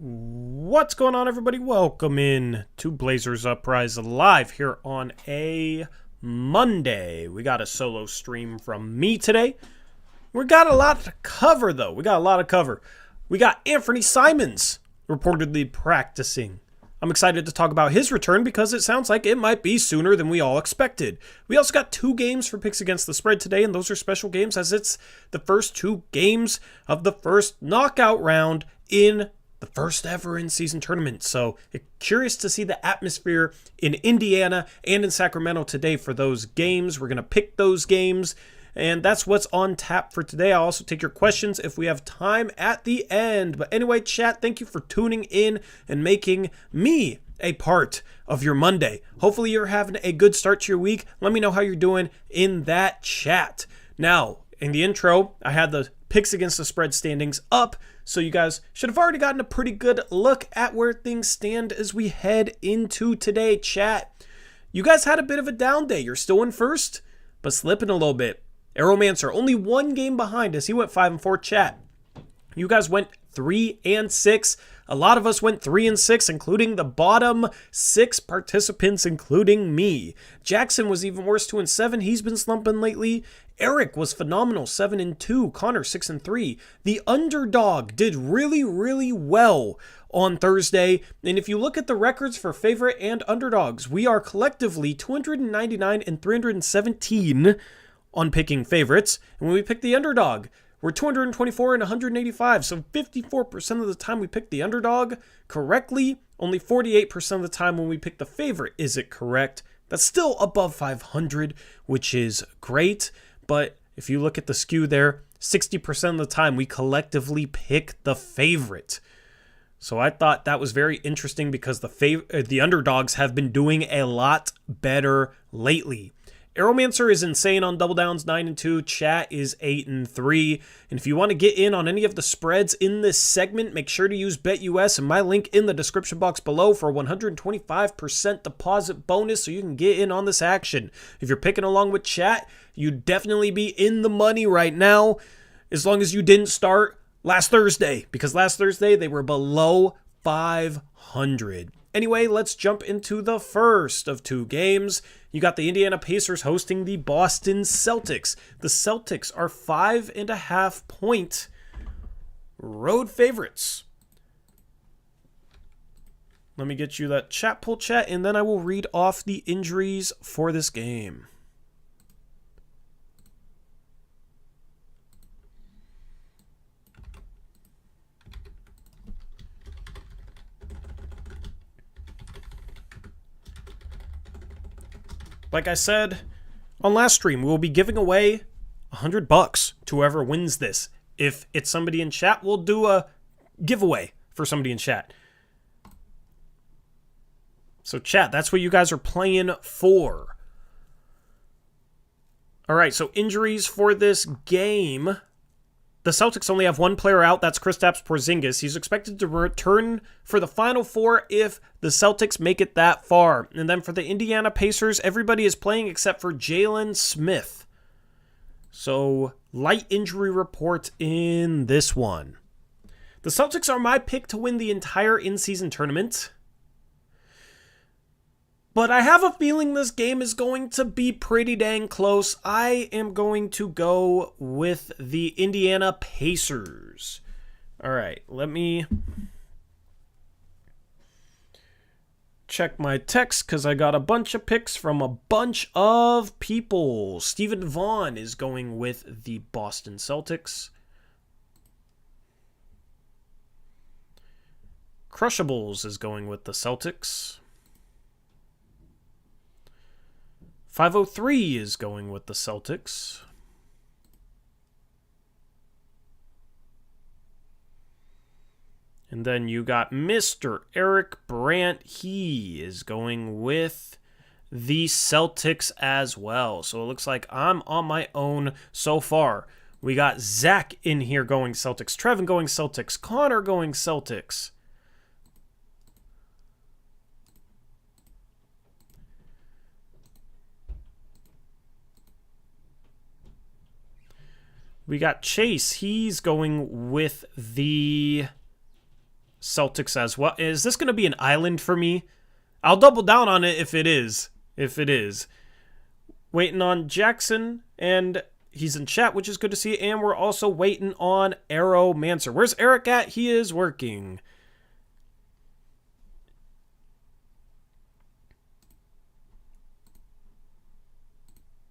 What's going on, everybody? Welcome in to Blazers Uprise live here on a Monday. We got a solo stream from me today. We got a lot to cover, though. We got Anfernee Simons reportedly practicing. I'm excited to talk about his return because it sounds like it might be sooner than we all expected. We also got 2 games for picks against the spread today, and those are special games as it's the first 2 games of the first knockout round in the first ever in-season tournament. So curious to see the atmosphere in Indiana and in Sacramento today for those games. We're going to pick those games, and that's what's on tap for today. I'll also take your questions if we have time at the end. But anyway, chat, thank you for tuning in and making me a part of your Monday. Hopefully you're having a good start to your week. Let me know how you're doing in that chat. Now, in the intro, I had the picks against the spread standings up, so you guys should have already gotten a pretty good look at where things stand as we head into today. Chat, you guys had a bit of a down day. You're still in first, but slipping a little bit. Aeromancer only 1 game behind as he went 5-4. Chat, you guys went 3-6. A lot of us went 3-6, including the bottom 6 participants, including me. Jackson was even worse, 2-7. He's been slumping lately. Eric was phenomenal, 7-2. Connor, 6-3. The underdog did really, really well on Thursday. And if you look at the records for favorite and underdogs, we are collectively 299 and 317 on picking favorites. And when we pick the underdog, we're 224 and 185, so 54% of the time we pick the underdog correctly. Only 48% of the time when we pick the favorite is it correct. That's still above 500, which is great. But if you look at the skew there, 60% of the time we collectively pick the favorite. So I thought that was very interesting because the underdogs have been doing a lot better lately. Aeromancer is insane on double downs, 9-2. Chat is 8-3. And if you want to get in on any of the spreads in this segment, make sure to use BetUS and my link in the description box below for a 125% deposit bonus so you can get in on this action. If you're picking along with chat, you'd definitely be in the money right now as long as you didn't start last Thursday, because last Thursday they were below 500. Anyway, let's jump into the first of 2 games. You got the Indiana Pacers hosting the Boston Celtics. The Celtics are 5.5-point road favorites. Let me get you that chat poll chat, and then I will read off the injuries for this game. Like I said on last stream, we will be giving away $100 to whoever wins this. If it's somebody in chat, we'll do a giveaway for somebody in chat. So chat, that's what you guys are playing for. All right, so injuries for this game. The Celtics only have 1 player out. That's Kristaps Porzingis. He's expected to return for the Final 4 if the Celtics make it that far. And then for the Indiana Pacers, everybody is playing except for Jalen Smith. So, light injury report in this one. The Celtics are my pick to win the entire in-season tournament. But I have a feeling this game is going to be pretty dang close. I am going to go with the Indiana Pacers. All right, let me check my text because I got a bunch of picks from a bunch of people. Stephen Vaughn is going with the Boston Celtics. Crushables is going with the Celtics. 503 is going with the Celtics. And then you got Mr. Eric Brandt. He is going with the Celtics as well. So it looks like I'm on my own so far. We got Zach in here going Celtics. Trevin going Celtics. Connor going Celtics. We got Chase. He's going with the Celtics as well. Is this going to be an island for me? I'll double down on it if it is. Waiting on Jackson, and he's in chat, which is good to see. And we're also waiting on Arrow Mancer. Where's Eric at? He is working.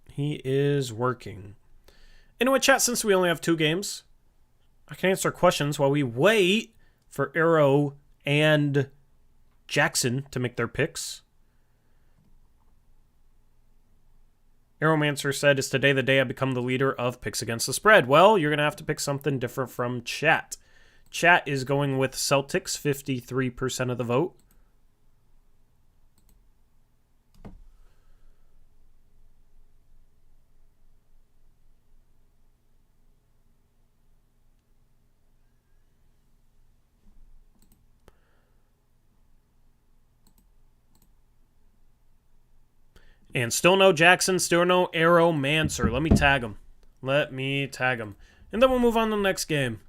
He is working. Anyway, chat, since we only have 2 games, I can answer questions while we wait for Arrow and Jackson to make their picks. Arrowmancer said, is today the day I become the leader of picks against the spread? Well, you're going to have to pick something different from chat. Chat is going with Celtics, 53% of the vote. And still no Jackson, still no Arrow Mancer. Let me tag him. And then we'll move on to the next game.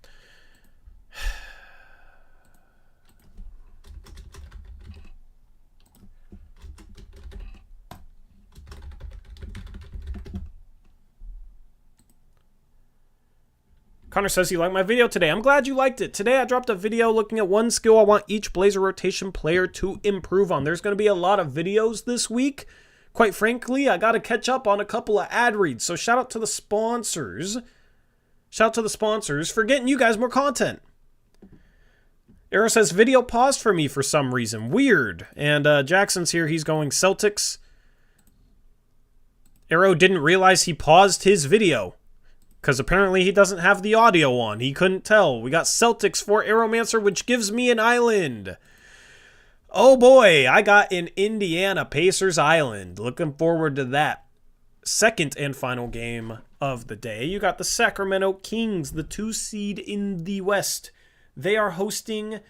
Connor says, you liked my video today. I'm glad you liked it. Today I dropped a video looking at one skill I want each Blazer rotation player to improve on. There's going to be a lot of videos this week. Quite frankly, I got to catch up on a couple of ad reads. So shout out to the sponsors. For getting you guys more content. Arrow says, video paused for me for some reason. Weird. And Jackson's here. He's going Celtics. Arrow didn't realize he paused his video, because apparently he doesn't have the audio on. He couldn't tell. We got Celtics for Arrowmancer, which gives me an island. Oh boy, I got an Indiana Pacers island. Looking forward to that. Second and final game of the day. You got the Sacramento Kings, the 2 seed in the West. They are hosting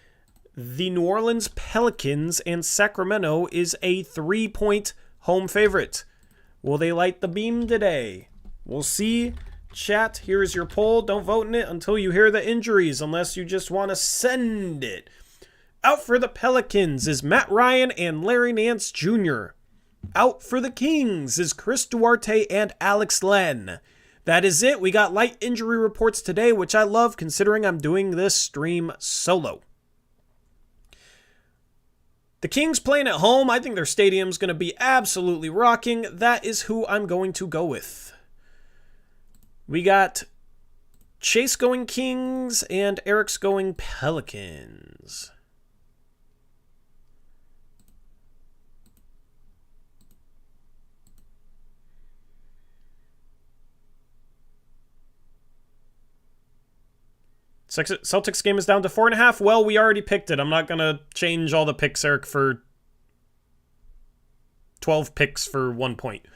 the New Orleans Pelicans, and Sacramento is a 3-point home favorite. Will they light the beam today? We'll see. Chat, here is your poll. Don't vote in it until you hear the injuries, unless you just want to send it. Out for the Pelicans is Matt Ryan and Larry Nance Jr. Out for the Kings is Chris Duarte and Alex Len. That is it. We got light injury reports today, which I love considering I'm doing this stream solo. The Kings playing at home. I think their stadium's going to be absolutely rocking. That is who I'm going to go with. We got Chase going Kings and Eric's going Pelicans. Celtics game is down to 4.5. Well, we already picked it. I'm not going to change all the picks, Eric, for 12 picks for 1 point.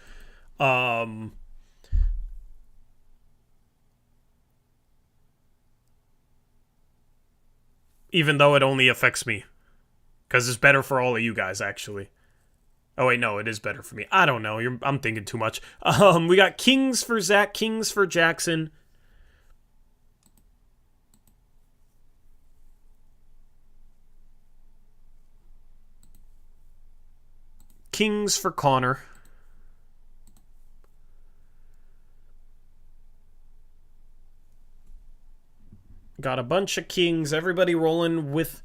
Even though it only affects me. Because it's better for all of you guys, actually. Oh, wait, no, it is better for me. I don't know. I'm thinking too much. We got Kings for Zach, Kings for Jackson. Kings for Connor. Got a bunch of Kings. Everybody rolling with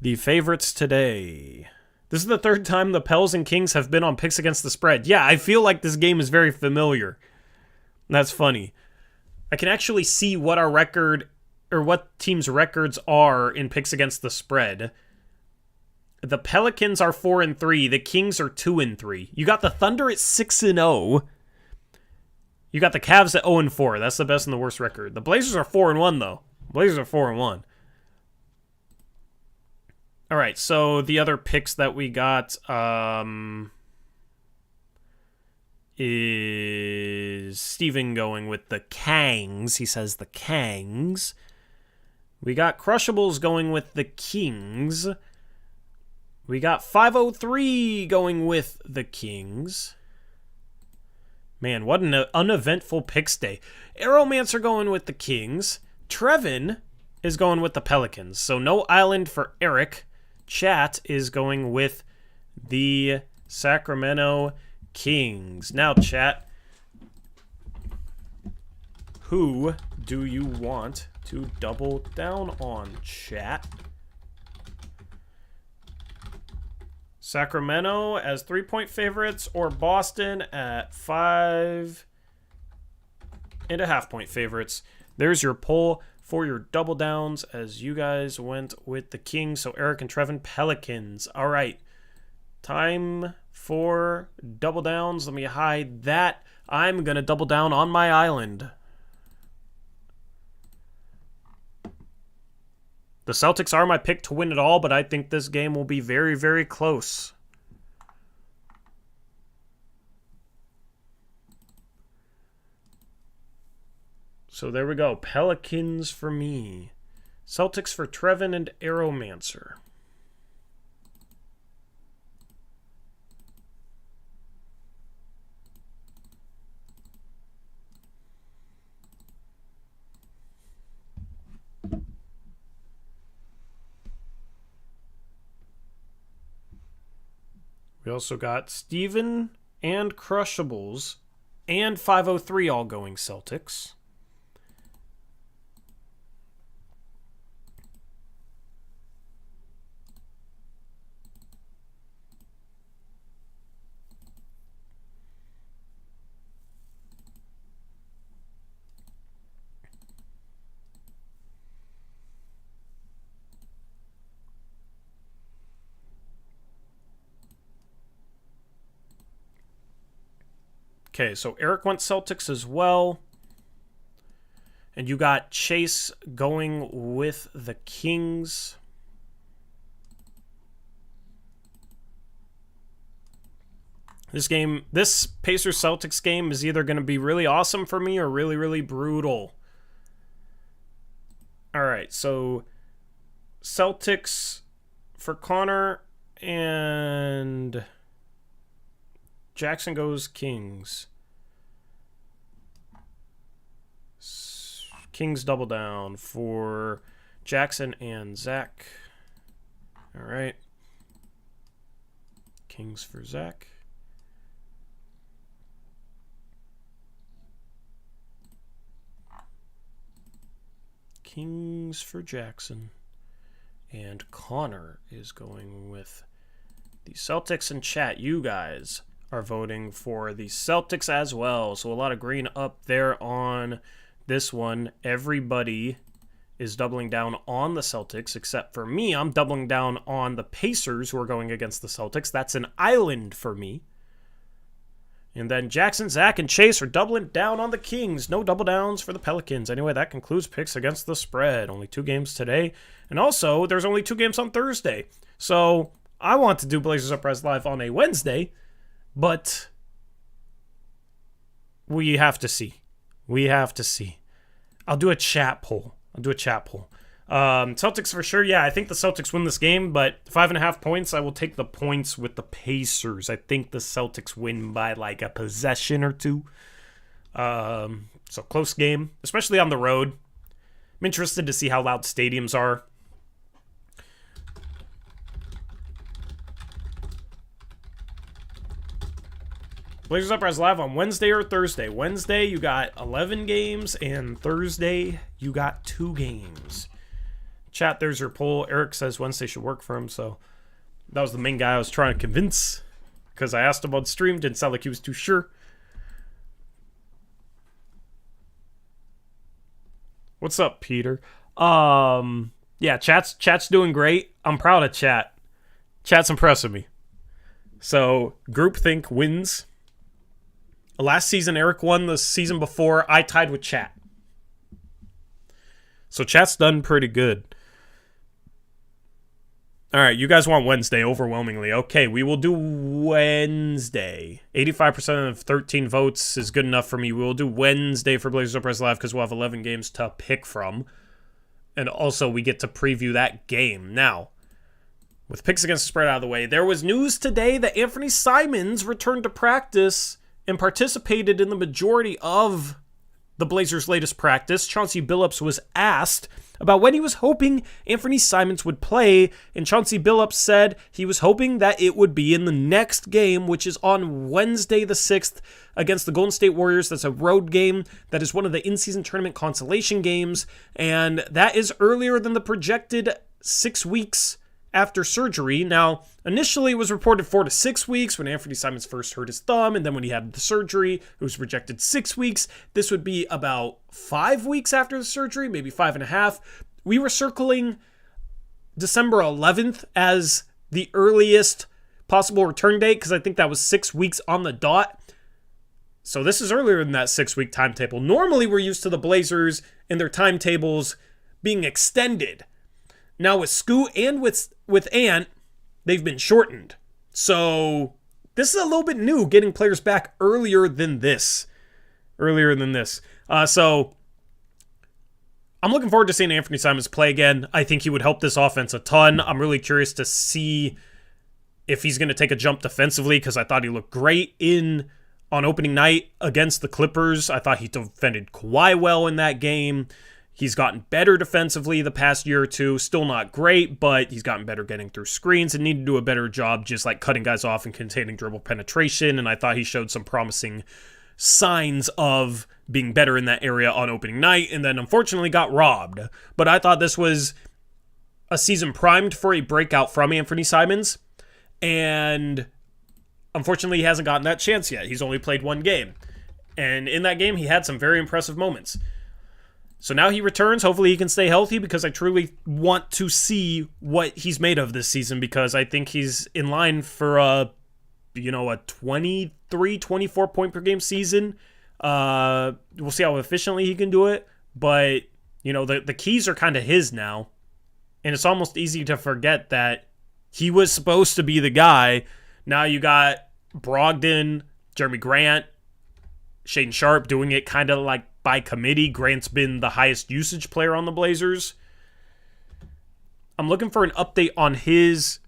the favorites today. This is the 3rd time the Pels and Kings have been on picks against the spread. Yeah, I feel like this game is very familiar. That's funny. I can actually see what our record, or what teams' records are in picks against the spread. The Pelicans are 4-3. The Kings are 2-3. You got the Thunder at 6-0. You got the Cavs at 0-4. That's the best and the worst record. The Blazers are 4-1 though. Blazers are 4-1. All right, so the other picks that we got is Steven going with the Kangs. He says the Kangs. We got Crushables going with the Kings. We got 503 going with the Kings. Man, what an uneventful picks day. Arrowmancer going with the Kings. Trevin is going with the Pelicans. So no island for Eric. Chat is going with the Sacramento Kings. Now, chat, who do you want to double down on, chat? Sacramento as 3-point favorites or Boston at 5.5-point favorites? There's your poll for your double downs as you guys went with the Kings. So Eric and Trevin, Pelicans. All right. Time for double downs. Let me hide that. I'm going to double down on my island. The Celtics are my pick to win it all, but I think this game will be very, very close. So there we go. Pelicans for me. Celtics for Trevin and Aeromancer. We also got Steven and Crushables and 503 all going Celtics. Okay, so Eric went Celtics as well. And you got Chase going with the Kings. This Pacers-Celtics game is either going to be really awesome for me or really, really brutal. All right, so Celtics for Connor and Jackson goes Kings. Kings double down for Jackson and Zach. All right. Kings for Zach. Kings for Jackson. And Connor is going with the Celtics. In chat, you guys are voting for the Celtics as well. So a lot of green up there on this one. Everybody is doubling down on the Celtics, except for me. I'm doubling down on the Pacers, who are going against the Celtics. That's an island for me. And then Jackson, Zach, and Chase are doubling down on the Kings. No double downs for the Pelicans. Anyway, that concludes picks against the spread. Only 2 games today. And also, there's only 2 games on Thursday. So I want to do Blazers Uprise Live on a Wednesday, but we have to see. We have to see. I'll do a chat poll. Celtics for sure. Yeah, I think the Celtics win this game, but 5.5 points, I will take the points with the Pacers. I think the Celtics win by like a possession or 2. So close game, especially on the road. I'm interested to see how loud stadiums are. Blazers Uprise Live on Wednesday or Thursday. Wednesday, you got 11 games, and Thursday, you got 2 games. Chat, there's your poll. Eric says Wednesday should work for him, so that was the main guy I was trying to convince because I asked him on stream. Didn't sound like he was too sure. What's up, Peter? Yeah, chat's doing great. I'm proud of chat. Chat's impressing me. So, groupthink wins. Last season, Eric won. The season before, I tied with chat. So chat's done pretty good. All right, you guys want Wednesday overwhelmingly. Okay, we will do Wednesday. 85% of 13 votes is good enough for me. We will do Wednesday for Blazers Uprise Live because we'll have 11 games to pick from. And also, we get to preview that game. Now, with picks against the spread out of the way, there was news today that Anfernee Simons returned to practice and participated in the majority of the Blazers' latest practice, Chauncey Billups was asked about when he was hoping Anfernee Simons would play, and Chauncey Billups said he was hoping that it would be in the next game, which is on Wednesday the 6th against the Golden State Warriors. That's a road game. That is one of the in-season tournament consolation games, and that is earlier than the projected 6 weeks after surgery. Now, initially it was reported 4 to 6 weeks when Anfernee Simons first hurt his thumb, and then when he had the surgery, it was projected 6 weeks. This would be about 5 weeks after the surgery, maybe 5.5. We were circling December 11th as the earliest possible return date because I think that was 6 weeks on the dot. So this is earlier than that 6-week timetable. Normally we're used to the Blazers and their timetables being extended. Now with Scoot and with Ant, they've been shortened. So this is a little bit new, getting players back earlier than this. So I'm looking forward to seeing Anfernee Simons play again. I think he would help this offense a ton. I'm really curious to see if he's going to take a jump defensively because I thought he looked great on opening night against the Clippers. I thought he defended Kawhi well in that game. He's gotten better defensively the past year or two. Still not great, but he's gotten better getting through screens and need to do a better job just like cutting guys off and containing dribble penetration. And I thought he showed some promising signs of being better in that area on opening night, and then unfortunately got robbed. But I thought this was a season primed for a breakout from Anfernee Simons, and unfortunately he hasn't gotten that chance yet. He's only played one game, and in that game he had some very impressive moments. So now he returns. Hopefully he can stay healthy because I truly want to see what he's made of this season because I think he's in line for a 23, 24 point per game season. We'll see how efficiently he can do it. But, the keys are kind of his now. And it's almost easy to forget that he was supposed to be the guy. Now you got Brogdon, Jeremy Grant, Shaedon Sharpe doing it kind of like by committee. Grant's been the highest usage player on the Blazers. I'm looking for an update on his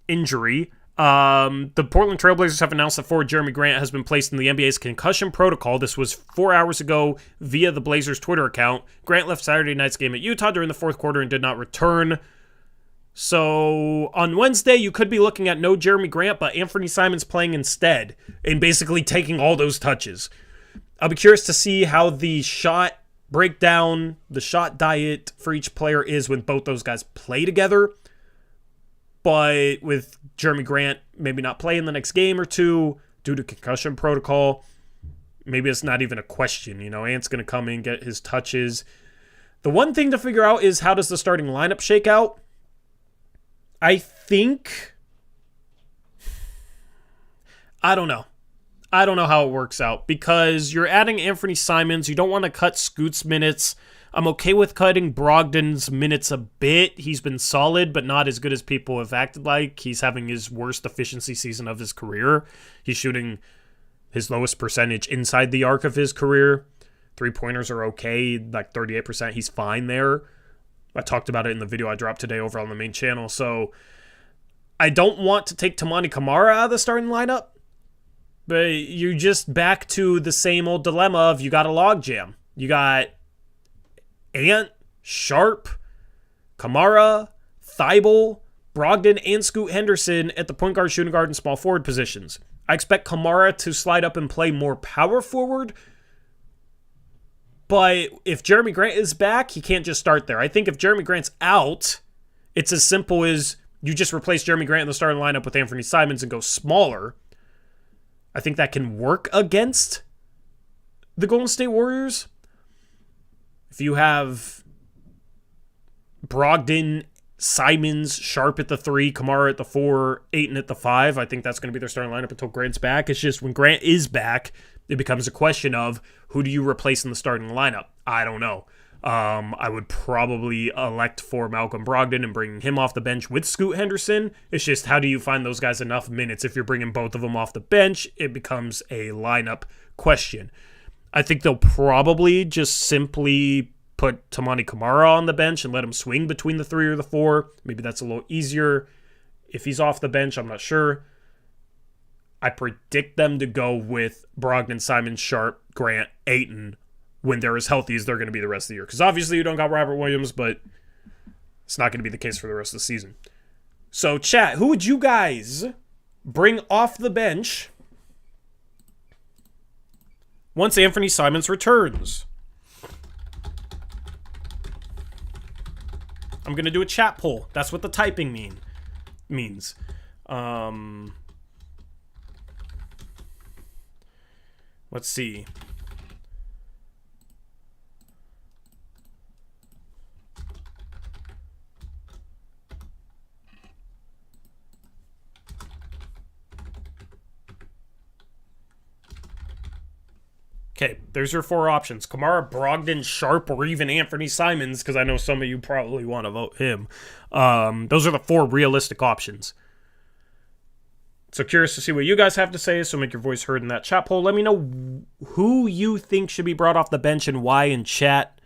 injury. The Portland Trailblazers have announced that forward Jeremy Grant has been placed in the NBA's concussion protocol. This was 4 hours ago via the Blazers Twitter account. Grant left Saturday night's game at Utah during the fourth quarter and did not return. So on Wednesday, you could be looking at no Jeremy Grant, but Anfernee Simons playing instead and basically taking all those touches. I'll be curious to see how the shot breakdown, the shot diet for each player is when both those guys play together. But with Jeremy Grant maybe not playing the next game or two due to concussion protocol, maybe it's not even a question. Ant's going to come in, get his touches. The one thing to figure out is how does the starting lineup shake out? I don't know. I don't know how it works out because you're adding Anfernee Simons. You don't want to cut Scoot's minutes. I'm okay with cutting Brogdon's minutes a bit. He's been solid, but not as good as people have acted like. He's having his worst efficiency season of his career. He's shooting his lowest percentage inside the arc of his career. 3-pointers are okay, like 38%. He's fine there. I talked about it in the video I dropped today over on the main channel. So I don't want to take Toumani Camara out of the starting lineup. But you're just back to the same old dilemma of you got a logjam. You got Ant, Sharpe, Camara, Thibault, Brogdon, and Scoot Henderson at the point guard, shooting guard, and small forward positions. I expect Camara to slide up and play more power forward. But if Jeremy Grant is back, he can't just start there. I think if Jeremy Grant's out, it's as simple as you just replace Jeremy Grant in the starting lineup with Anfernee Simons and go smaller. I think that can work against the Golden State Warriors. If you have Brogdon, Simons, Sharpe at the 3, Camara at the 4, Ayton at the 5, I think that's going to be their starting lineup until Grant's back. It's just when Grant is back, it becomes a question of who do you replace in the starting lineup? I don't know. I would probably elect for Malcolm Brogdon and bringing him off the bench with Scoot Henderson. It's just how do you find those guys enough minutes? If you're bringing both of them off the bench, it becomes a lineup question. I think they'll probably just simply put Toumani Camara on the bench and let him swing between the 3 or the 4. Maybe that's a little easier. If he's off the bench, I'm not sure. I predict them to go with Brogdon, Simon, Sharpe, Grant, Ayton, when they're as healthy as they're going to be the rest of the year. Because obviously you don't got Robert Williams, but it's not going to be the case for the rest of the season. So, chat, who would you guys bring off the bench once Anfernee Simons returns? I'm going to do a chat poll. That's what the typing means. Let's see. Okay, there's your 4 options. Kamara, Brogdon, Sharp, or even Anfernee Simons, because I know some of you probably want to vote him. Those are the 4 realistic options. So curious to see what you guys have to say, so make your voice heard in that chat poll. Let me know who you think should be brought off the bench and why in chat.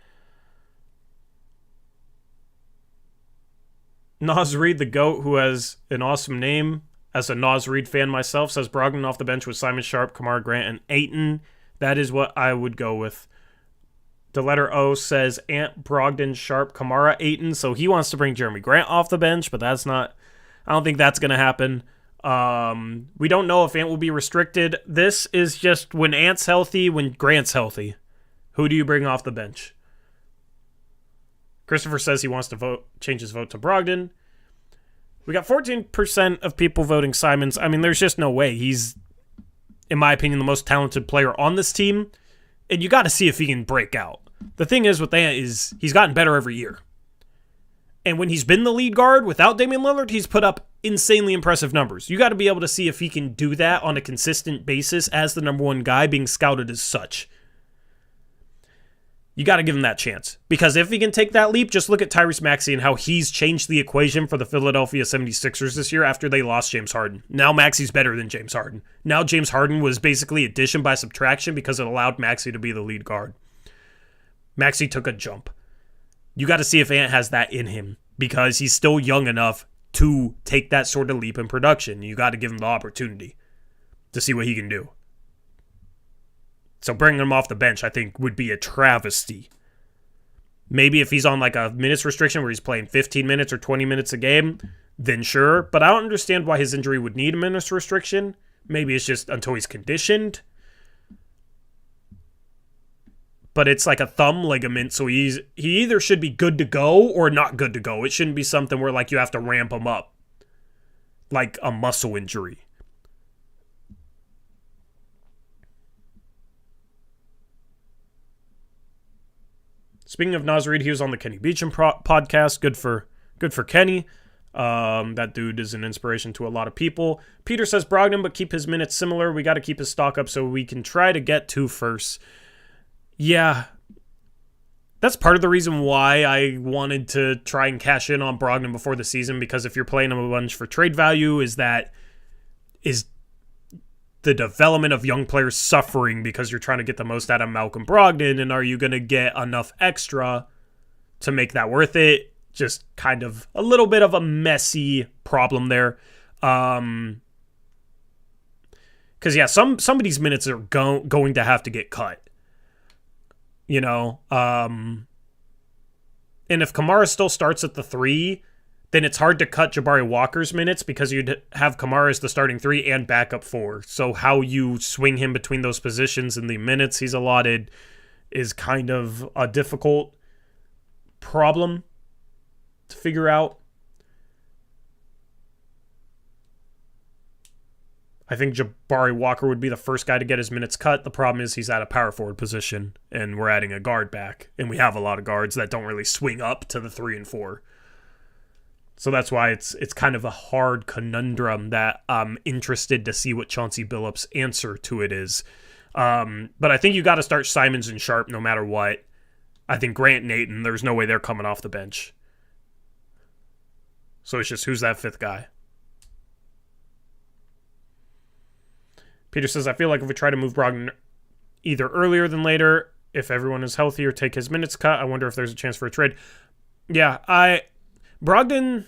Nas Reed, the GOAT, who has an awesome name, as a Nas Reed fan myself, says Brogdon off the bench with Simon, Sharp, Kamara, Grant, and Ayton. That is what I would go with. The letter O says Ant, Brogdon, Sharp, Kamara, Ayton. So he wants to bring Jeremy Grant off the bench, but that's not... I don't think that's going to happen. We don't know if Ant will be restricted. This is just when Ant's healthy, when Grant's healthy. Who do you bring off the bench? Christopher says he wants to change his vote to Brogdon. We got 14% of people voting Simons. I mean, there's just no way. He's, in my opinion, the most talented player on this team. And you got to see if he can break out. The thing is with Ant is he's gotten better every year. And when he's been the lead guard without Damian Lillard, he's put up insanely impressive numbers. You got to be able to see if he can do that on a consistent basis as the number 1 guy being scouted as such. You got to give him that chance. Because if he can take that leap, just look at Tyrese Maxey and how he's changed the equation for the Philadelphia 76ers this year after they lost James Harden. Now Maxey's better than James Harden. Now James Harden was basically addition by subtraction because it allowed Maxey to be the lead guard. Maxey took a jump. You got to see if Ant has that in him because he's still young enough to take that sort of leap in production. You got to give him the opportunity to see what he can do. So bringing him off the bench, I think, would be a travesty. Maybe if he's on like a minutes restriction where he's playing 15 minutes or 20 minutes a game, then sure. But I don't understand why his injury would need a minutes restriction. Maybe it's just until he's conditioned. But it's like a thumb ligament, so he either should be good to go or not good to go. It shouldn't be something where like you have to ramp him up, like a muscle injury. Speaking of Nas Reed, he was on the Kenny Beecham podcast. Good for Kenny. That dude is an inspiration to a lot of people. Peter says Brogdon, but keep his minutes similar. We got to keep his stock up so we can try to get 2 firsts. Yeah, that's part of the reason why I wanted to try and cash in on Brogdon before the season, because if you're playing him a bunch for trade value, is the development of young players suffering because you're trying to get the most out of Malcolm Brogdon, and are you going to get enough extra to make that worth it? Just kind of a little bit of a messy problem there. Because, yeah, somebody's minutes are going to have to get cut. You know, and if Kamara still starts at the 3, then it's hard to cut Jabari Walker's minutes because you'd have Kamara as the starting 3 and backup 4. So how you swing him between those positions and the minutes he's allotted is kind of a difficult problem to figure out. I think Jabari Walker would be the first guy to get his minutes cut. The problem is he's at a power forward position, and we're adding a guard back. And we have a lot of guards that don't really swing up to the 3 and 4. So that's why it's kind of a hard conundrum that I'm interested to see what Chauncey Billups' answer to it is. But I think you got to start Simons and Sharp no matter what. I think Grant and Ayton, there's no way they're coming off the bench. So it's just who's that 5th guy? Peter says, I feel like if we try to move Brogdon either earlier than later, if everyone is healthy or take his minutes cut, I wonder if there's a chance for a trade. Yeah, Brogdon,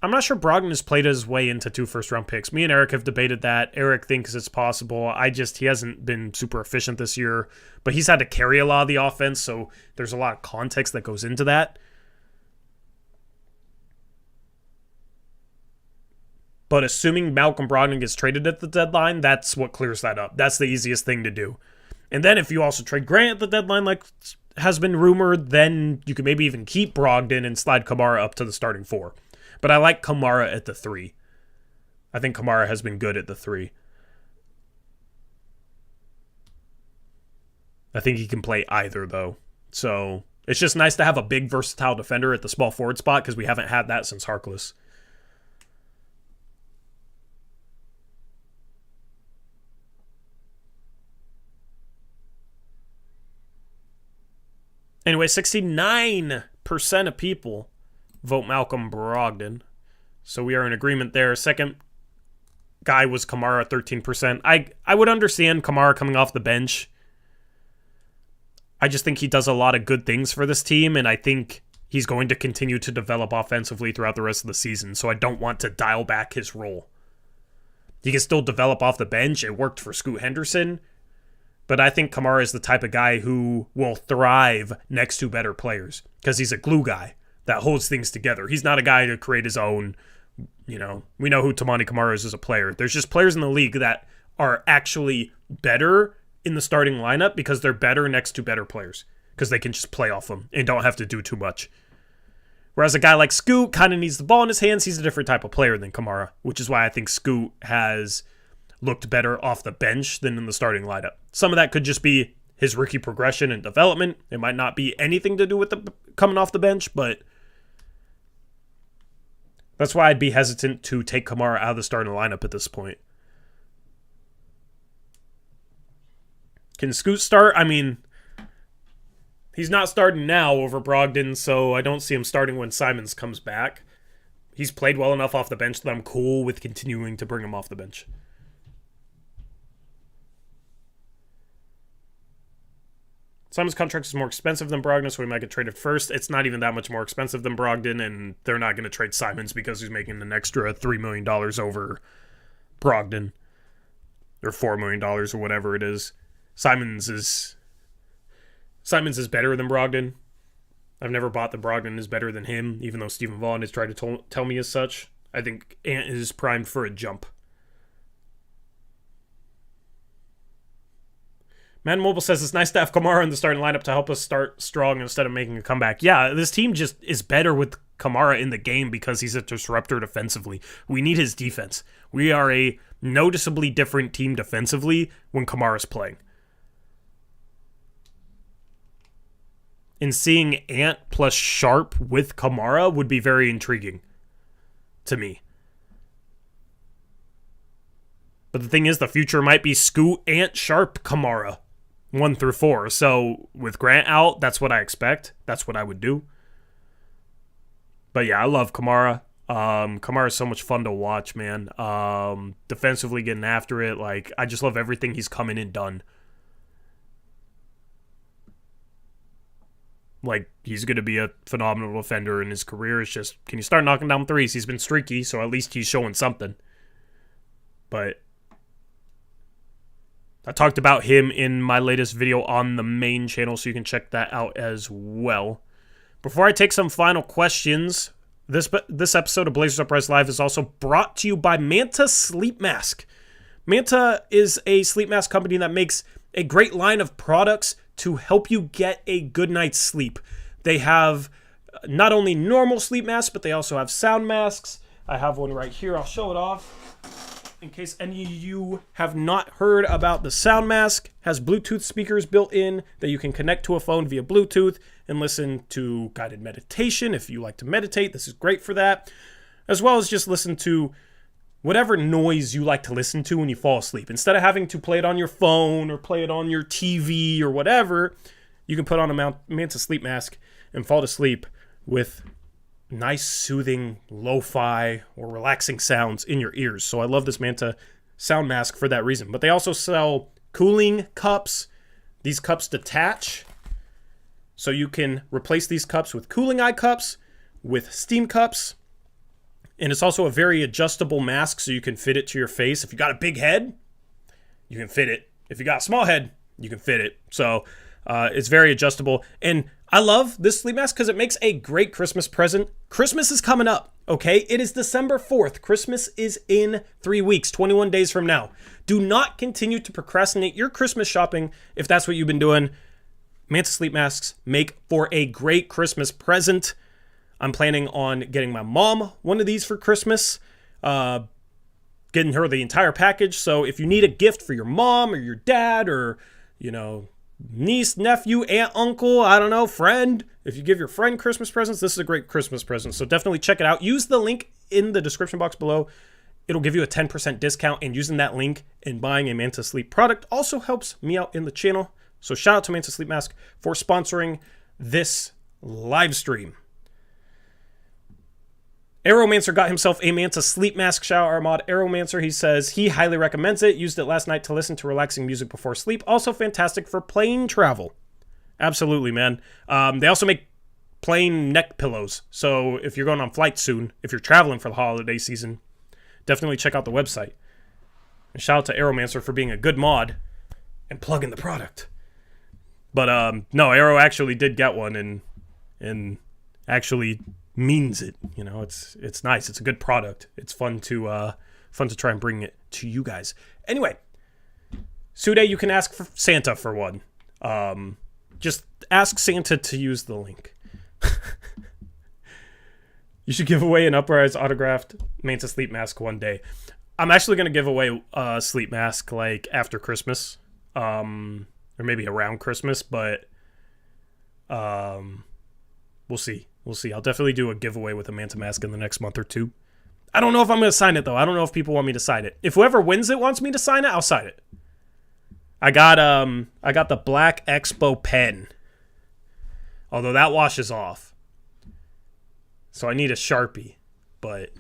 I'm not sure Brogdon has played his way into 2 first-round picks. Me and Eric have debated that. Eric thinks it's possible. He hasn't been super efficient this year, but he's had to carry a lot of the offense, so there's a lot of context that goes into that. But assuming Malcolm Brogdon gets traded at the deadline, that's what clears that up. That's the easiest thing to do. And then if you also trade Grant at the deadline, like has been rumored, then you can maybe even keep Brogdon and slide Kamara up to the starting 4. But I like Kamara at the 3. I think Kamara has been good at the 3. I think he can play either, though. So it's just nice to have a big, versatile defender at the small forward spot because we haven't had that since Harkless. Anyway, 69% of people vote Malcolm Brogdon. So we are in agreement there. Second guy was Kamara, 13%. I would understand Kamara coming off the bench. I just think he does a lot of good things for this team, and I think he's going to continue to develop offensively throughout the rest of the season, so I don't want to dial back his role. He can still develop off the bench. It worked for Scoot Henderson, but I think Kamara is the type of guy who will thrive next to better players because he's a glue guy that holds things together. He's not a guy to create his own, we know who Toumani Kamara is as a player. There's just players in the league that are actually better in the starting lineup because they're better next to better players because they can just play off them and don't have to do too much. Whereas a guy like Scoot kind of needs the ball in his hands. He's a different type of player than Kamara, which is why I think Scoot has looked better off the bench than in the starting lineup. Some of that could just be his rookie progression and development. It might not be anything to do with the coming off the bench, but that's why I'd be hesitant to take Kamara out of the starting lineup at this point. Can Scoot start? I mean, he's not starting now over Brogdon, so I don't see him starting when Simons comes back. He's played well enough off the bench that I'm cool with continuing to bring him off the bench. Simon's contract is more expensive than Brogdon, so he might get traded first. It's not even that much more expensive than Brogdon, and they're not going to trade Simons because he's making an extra $3 million over Brogdon. Or $4 million or whatever it is. Simons is better than Brogdon. I've never bought that Brogdon is better than him, even though Stephen Vaughn has tried to tell me as such. I think Ant is primed for a jump. Man Mobile says it's nice to have Kamara in the starting lineup to help us start strong instead of making a comeback. Yeah, this team just is better with Kamara in the game because he's a disruptor defensively. We need his defense. We are a noticeably different team defensively when Kamara's playing. And seeing Ant plus Sharp with Kamara would be very intriguing to me. But the thing is, the future might be Scoot, Ant, Sharp, Kamara. 1 through 4. So with Grant out, that's what I expect. That's what I would do. But yeah, I love Kamara. Kamara is so much fun to watch, man. Defensively getting after it. Like, I just love everything he's come in and done. Like, he's going to be a phenomenal defender in his career. It's just, can you start knocking down threes? He's been streaky, so at least he's showing something. But I talked about him in my latest video on the main channel, so you can check that out as well. Before I take some final questions, this episode of Blazers Uprise Live is also brought to you by Manta Sleep Mask. Manta is a sleep mask company that makes a great line of products to help you get a good night's sleep. They have not only normal sleep masks, but they also have sound masks. I have one right here. I'll show it off. In case any of you have not heard about the sound mask, it has Bluetooth speakers built in that you can connect to a phone via Bluetooth and listen to guided meditation. If you like to meditate, this is great for that. As well as just listen to whatever noise you like to listen to when you fall asleep. Instead of having to play it on your phone or play it on your TV or whatever, you can put on a Manta sleep mask and fall to sleep with nice, soothing, lo-fi or relaxing sounds in your ears. So I love this Manta sound mask for that reason. But they also sell cooling cups. These cups detach, so you can replace these cups with cooling eye cups, with steam cups. And it's also a very adjustable mask, so you can fit it to your face. If you got a big head, you can fit it. If you got a small head, you can fit it. So it's very adjustable. And I love this sleep mask because it makes a great Christmas present. Christmas is coming up, okay? It is December 4th. Christmas is in 3 weeks, 21 days from now. Do not continue to procrastinate your Christmas shopping if that's what you've been doing. Manta sleep masks make for a great Christmas present. I'm planning on getting my mom one of these for Christmas, getting her the entire package. So if you need a gift for your mom or your dad or, niece, nephew, aunt, uncle, I don't know, friend, if you give your friend Christmas presents, this is a great Christmas present. So definitely check it out. Use the link in the description box below. It'll give you a 10% discount, and using that link and buying a Manta Sleep product also helps me out in the channel. So shout out to Manta Sleep Mask for sponsoring this live stream. Aeromancer got himself a Manta Sleep Mask. Shout out our mod Aeromancer. He says he highly recommends it. Used it last night to listen to relaxing music before sleep. Also fantastic for plane travel. Absolutely, man. They also make plane neck pillows. So if you're going on flight soon, if you're traveling for the holiday season, definitely check out the website. And shout out to Aeromancer for being a good mod and plugging the product. But no, Aero actually did get one and actually means it. It's nice. It's a good product. It's fun to try and bring it to you guys. Anyway, Sude, you can ask for Santa for one. Just ask Santa to use the link. You should give away an Uprise autographed Manta sleep mask one day. I'm actually going to give away a sleep mask like after Christmas, or maybe around Christmas, but we'll see. We'll see. I'll definitely do a giveaway with a Manta mask in the next month or two. I don't know if I'm going to sign it, though. I don't know if people want me to sign it. If whoever wins it wants me to sign it, I'll sign it. I got the Black Expo pen. Although that washes off. So I need a Sharpie. But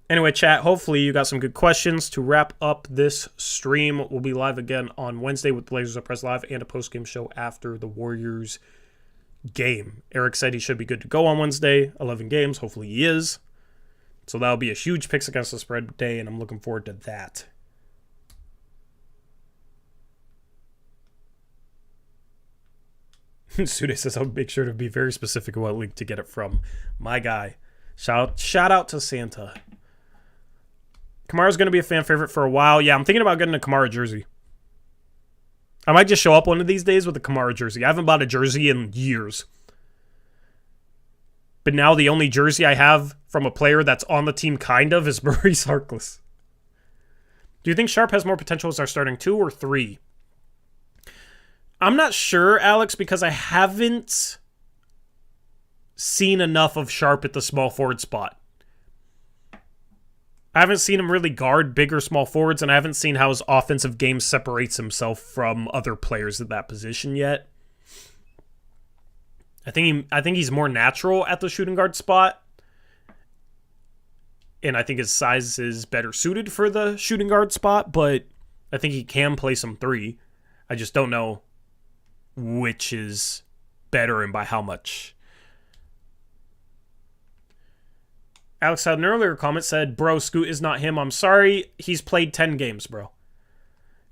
anyway, chat, hopefully you got some good questions to wrap up this stream. We'll be live again on Wednesday with Blazers Uprise Live and a post-game show after the Warriors game. Eric said he should be good to go on Wednesday, 11 games. Hopefully he is. So that'll be a huge picks against the spread day, and I'm looking forward to that. Sude says I'll make sure to be very specific about what link to get it from. My guy. Shout out to Santa. Kamara's going to be a fan favorite for a while. Yeah, I'm thinking about getting a Kamara jersey. I might just show up one of these days with a Kamara jersey. I haven't bought a jersey in years. But now the only jersey I have from a player that's on the team kind of is Maurice Harkless. Do you think Sharp has more potential as our starting 2 or 3? I'm not sure, Alex, because I haven't seen enough of Sharp at the small forward spot. I haven't seen him really guard big or small forwards, and I haven't seen how his offensive game separates himself from other players at that position yet. I think he's more natural at the shooting guard spot, and I think his size is better suited for the shooting guard spot, but I think he can play some 3. I just don't know which is better and by how much. Alex had an earlier comment, said, bro, Scoot is not him. I'm sorry. He's played 10 games, bro.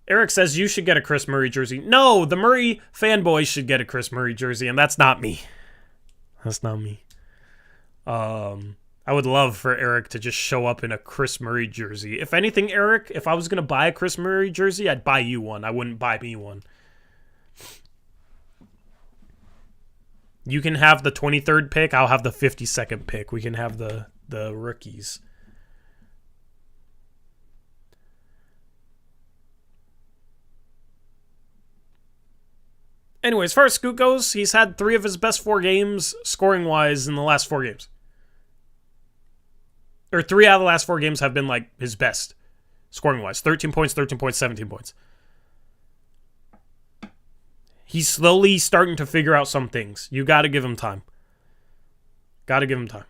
Eric says you should get a Chris Murray jersey. No, the Murray fanboys should get a Chris Murray jersey, and that's not me. That's not me. I would love for Eric to just show up in a Chris Murray jersey. If anything, Eric, if I was going to buy a Chris Murray jersey, I'd buy you one. I wouldn't buy me one. You can have the 23rd pick. I'll have the 52nd pick. We can have the rookies. Anyway, as far as Scoot goes, he's had 3 of his best 4 games scoring-wise in the last 4 games. Or 3 out of the last 4 games have been like his best scoring-wise. 13 points, 13 points, 17 points. He's slowly starting to figure out some things. You got to give him time. Got to give him time.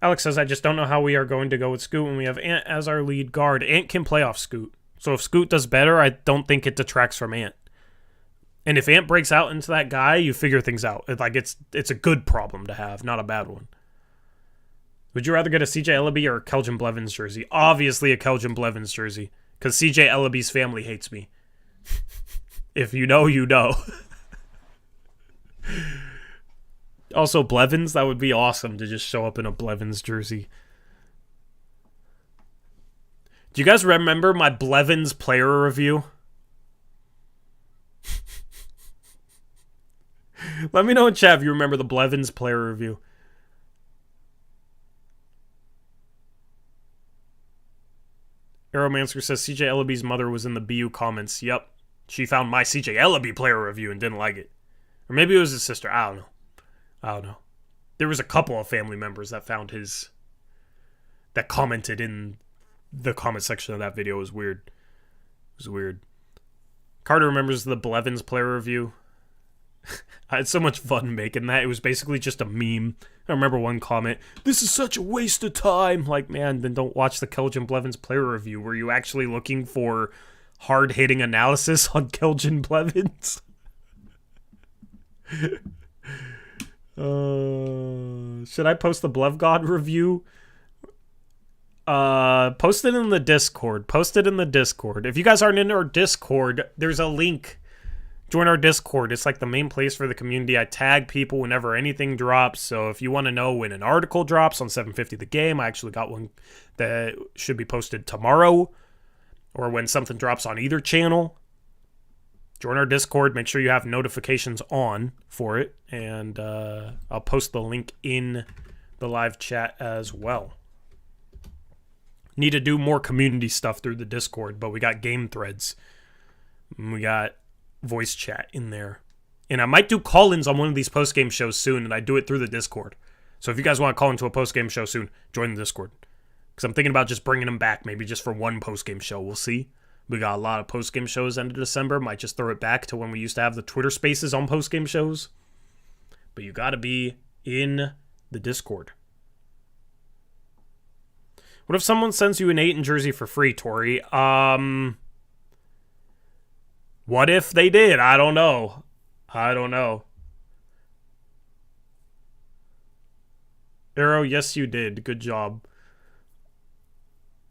Alex says, I just don't know how we are going to go with Scoot when we have Ant as our lead guard. Ant can play off Scoot. So if Scoot does better, I don't think it detracts from Ant. And if Ant breaks out into that guy, you figure things out. It's a good problem to have, not a bad one. Would you rather get a CJ Ellaby or a Keljin Blevins jersey? Obviously a Keljin Blevins jersey, because CJ Ellaby's family hates me. If you know, you know. Also, Blevins, that would be awesome to just show up in a Blevins jersey. Do you guys remember my Blevins player review? Let me know in chat if you remember the Blevins player review. Aeromancer says CJ Ellaby's mother was in the BU comments. Yep. She found my CJ Ellaby player review and didn't like it. Or maybe it was his sister. I don't know. There was a couple of family members that found that commented in the comment section of that video. It was weird. Carter remembers the Blevins player review. I had so much fun making that. It was basically just a meme. I remember one comment, "This is such a waste of time." Like, man, then don't watch the Keljin Blevins player review. Were you actually looking for hard-hitting analysis on Keljin Blevins? Should I post the BlevGod review? Post it in the Discord. If you guys aren't in our Discord, there's a link. Join our Discord. It's like the main place for the community. I tag people whenever anything drops. So if you want to know when an article drops on 750 The Game, I actually got one that should be posted tomorrow. Or when something drops on either channel. Join our Discord. Make sure you have notifications on for it. And I'll post the link in the live chat as well. Need to do more community stuff through the Discord, but we got game threads. We got voice chat in there. And I might do call-ins on one of these post-game shows soon, and I do it through the Discord. So if you guys want to call into a post-game show soon, join the Discord. Because I'm thinking about just bringing them back, maybe just for one post-game show. We'll see. We got a lot of post-game shows end of December. Might just throw it back to when we used to have the Twitter spaces on post-game shows. But you got to be in the Discord. What if someone sends you an Ayton jersey for free, Tori? What if they did? I don't know. Arrow, yes, you did. Good job.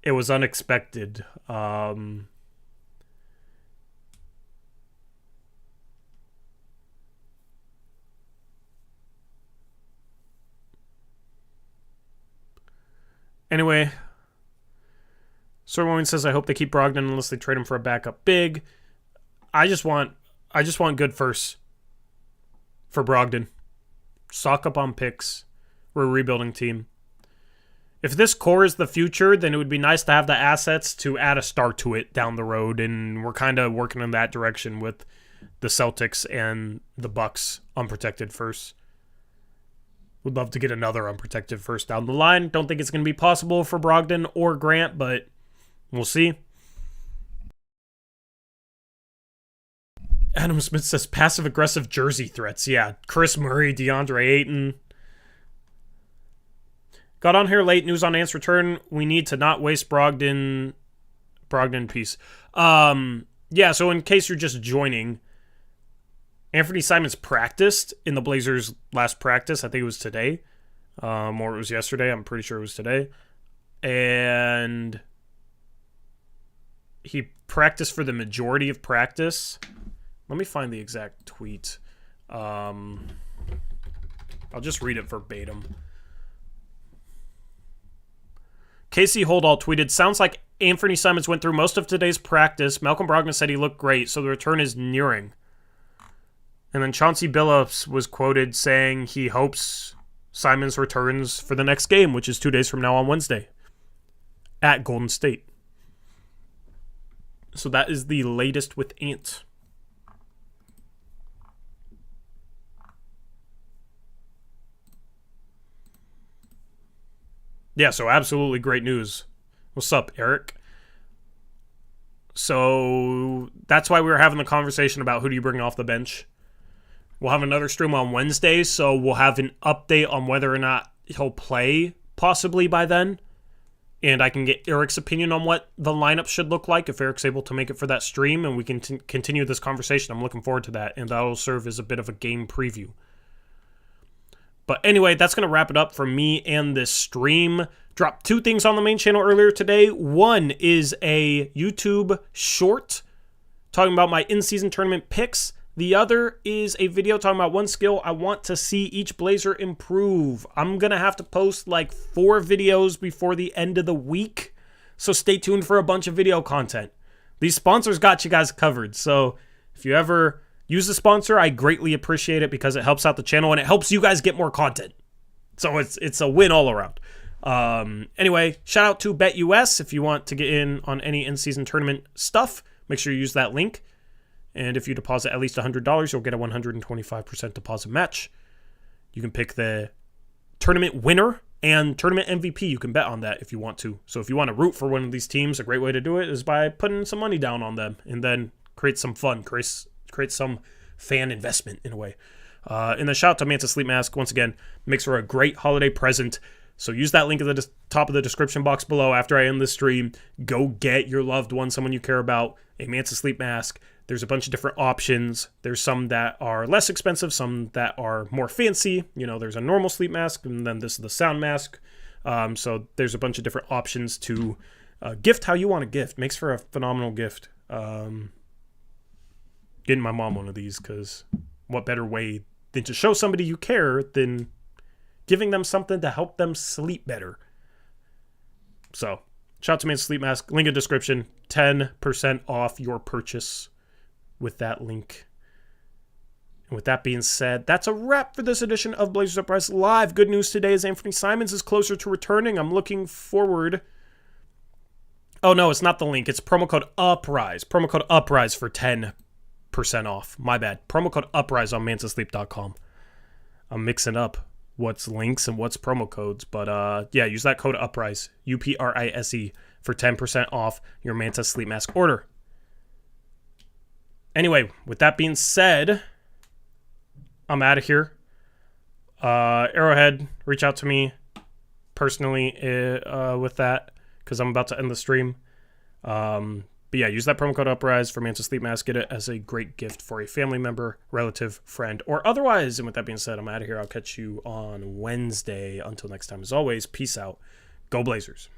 It was unexpected. Anyway, Sirloin says, I hope they keep Brogdon unless they trade him for a backup big. I just want good firsts for Brogdon. Stock up on picks. We're a rebuilding team. If this core is the future, then it would be nice to have the assets to add a star to it down the road, and we're kind of working in that direction with the Celtics and the Bucks unprotected first. Would love to get another unprotected first down the line. Don't think it's going to be possible for Brogdon or Grant, but we'll see. Adam Smith says passive-aggressive jersey threats. Yeah, Chris Murray, DeAndre Ayton. Got on here late. News on Ant's return. We need to not waste Brogdon piece. Yeah, so in case you're just joining, Anfernee Simons practiced in the Blazers' last practice. I think it was today. Or it was yesterday. I'm pretty sure it was today. And he practiced for the majority of practice. Let me find the exact tweet. I'll just read it verbatim. Casey Holdall tweeted, sounds like Anfernee Simons went through most of today's practice. Malcolm Brogdon said he looked great, so the return is nearing. And then Chauncey Billups was quoted saying he hopes Simons returns for the next game, which is 2 days from now on Wednesday at Golden State. So that is the latest with Ant. Yeah, so absolutely great news. What's up, Eric? So that's why we were having the conversation about who do you bring off the bench. We'll have another stream on Wednesday, so we'll have an update on whether or not he'll play possibly by then. and I can get Eric's opinion on what the lineup should look like if Eric's able to make it for that stream, and we can continue this conversation. I'm looking forward to that, and that'll serve as a bit of a game preview. But anyway, that's going to wrap it up for me and this stream. Dropped 2 things on the main channel earlier today. One is a YouTube short talking about my in-season tournament picks. The other is a video talking about one skill I want to see each Blazer improve. I'm going to have to post like 4 videos before the end of the week, so stay tuned for a bunch of video content. These sponsors got you guys covered, so if you ever use the sponsor, I greatly appreciate it because it helps out the channel and it helps you guys get more content. So it's a win all around. Anyway, shout out to BetUS if you want to get in on any in-season tournament stuff. Make sure you use that link. And if you deposit at least $100, you'll get a 125% deposit match. You can pick the tournament winner and tournament MVP. You can bet on that if you want to. So if you want to root for one of these teams, a great way to do it is by putting some money down on them and then create some fun, create some fan investment in a way. And then shout out to Manta Sleep Mask. Once again, makes for a great holiday present. So use that link at the top of the description box below after I end this stream. Go get your loved one, someone you care about, a Manta Sleep Mask. There's a bunch of different options. There's some that are less expensive, some that are more fancy. You know, there's a normal sleep mask, and then this is the sound mask. So there's a bunch of different options to gift how you want to gift. Makes for a phenomenal gift. Getting my mom one of these, because what better way than to show somebody you care than giving them something to help them sleep better. So, shout out to Manta Sleep Mask. Link in description. 10% off your purchase with that link. And with that being said, that's a wrap for this edition of Blazers Uprise Live. Good news today is Anfernee Simons is closer to returning. I'm looking forward. Oh, no, it's not the link. It's promo code Uprise. Promo code Uprise for 10% off. My bad. Promo code Uprise on mantasleep.com. I'm mixing up what's links and what's promo codes. But yeah, use that code Uprise, UPRISE, for 10% off your Manta Sleep Mask order. Anyway, with that being said, I'm out of here. Arrowhead, reach out to me personally with that, because I'm about to end the stream. But yeah, use that promo code Uprise for Manta Sleep Mask. Get it as a great gift for a family member, relative, friend, or otherwise. And with that being said, I'm out of here. I'll catch you on Wednesday. Until next time, as always, peace out. Go Blazers.